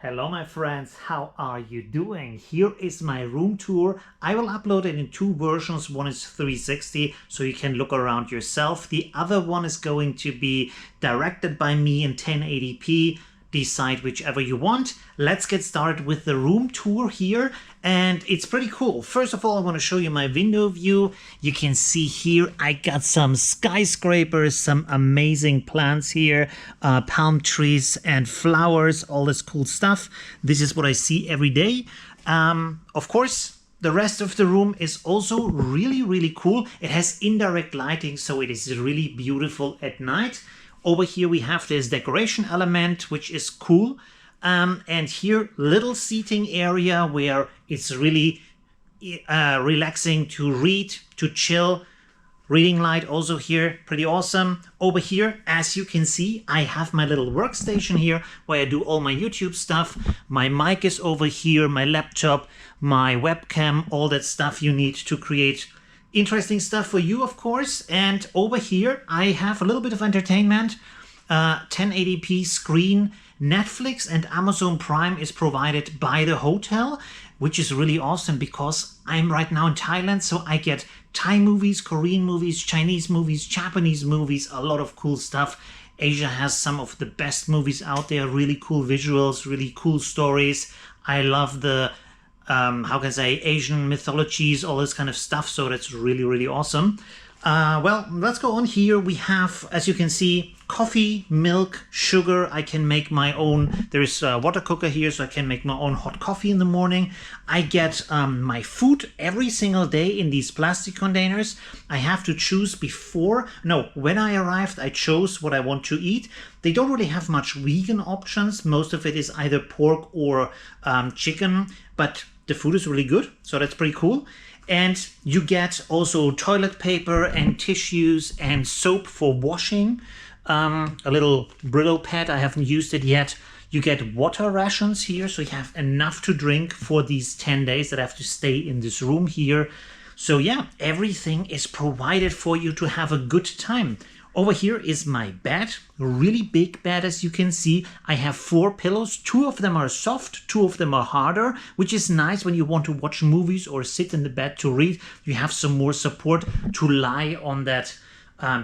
Hello my friends, how are you doing? Here is my room tour. I will upload it in two versions. One is 360, so you can look around yourself. The other one is going to be directed by me in 1080p. Decide whichever you want. Let's get started with the room tour here, and it's pretty cool. First of all, I want to show you my window view. You can see here I got some skyscrapers, some amazing plants here, palm trees and flowers, all this cool stuff. This is what I see every day. Of course, the rest of the room is also really cool. It has indirect lighting, so it is really beautiful at night. Over here we have this decoration element, which is cool. And here, little seating area where it's really relaxing to read, to chill. Reading light also here, pretty awesome. Over here, as you can see, I have my little workstation here where I do all my YouTube stuff. My mic is over here, my laptop, my webcam, all that stuff you need to create interesting stuff for you, of course. And over here I have a little bit of entertainment, 1080p screen. Netflix and Amazon Prime is provided by the hotel, which is really awesome because I'm right now in Thailand, so I get Thai movies, Korean movies, Chinese movies, Japanese movies, a lot of cool stuff. Asia has some of the best movies out there, really cool visuals, really cool stories. I love the how can I say, Asian mythologies, all this kind of stuff, so that's really awesome. Well, let's go on. Here we have, as you can see, coffee, milk, sugar. I can make my own. There's a water cooker here, so I can make my own hot coffee in the morning. I get my food every single day in these plastic containers. I have to choose when I arrived, I chose what I want to eat. They don't really have much vegan options. Most of it is either pork or chicken, but the food is really good, so that's pretty cool. And you get also toilet paper and tissues and soap for washing. A little Brillo pad, I haven't used it yet. You get water rations here, so you have enough to drink for these 10 days that I have to stay in this room here. So yeah, everything is provided for you to have a good time. Over here is my bed, a really big bed, as you can see. I have 4 pillows. 2 of them are soft, 2 of them are harder, which is nice when you want to watch movies or sit in the bed to read. You have some more support to lie on that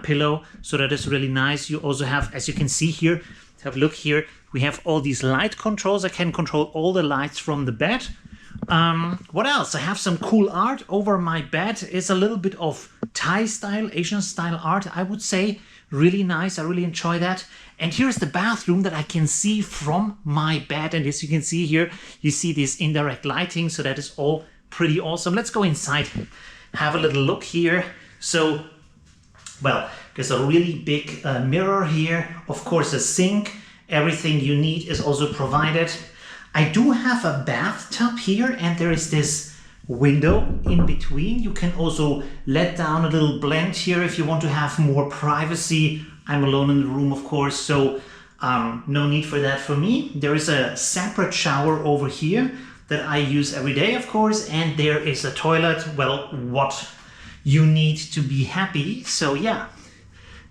pillow, so that is really nice. You also have, as you can see here, have a look here, we have all these light controls. I can control all the lights from the bed. What else? I have some cool art over my bed. It's a little bit of Thai style, Asian style art, I would say. Really nice. I really enjoy that. And here's the bathroom that I can see from my bed. And as you can see here, you see this indirect lighting. So that is all pretty awesome. Let's go inside, have a little look here. So, well, there's a really big mirror here. Of course, a sink. Everything you need is also provided. I do have a bathtub here, and there is this window in between. You can also let down a little blend here if you want to have more privacy. I'm alone in the room, of course, so no need for that for me. There is a separate shower over here that I use every day, of course, and there is a toilet. Well, what you need to be happy. So yeah,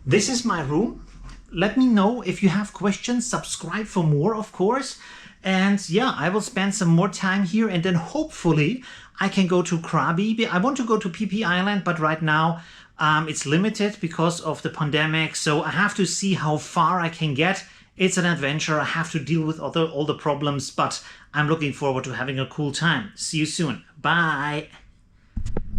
this is my room. Let me know if you have questions. Subscribe for more, of course. And yeah, I will spend some more time here, and then hopefully I can go to Krabi. I want to go to PP Island, but right now it's limited because of the pandemic. So I have to see how far I can get. It's an adventure. I have to deal with all the problems, but I'm looking forward to having a cool time. See you soon. Bye.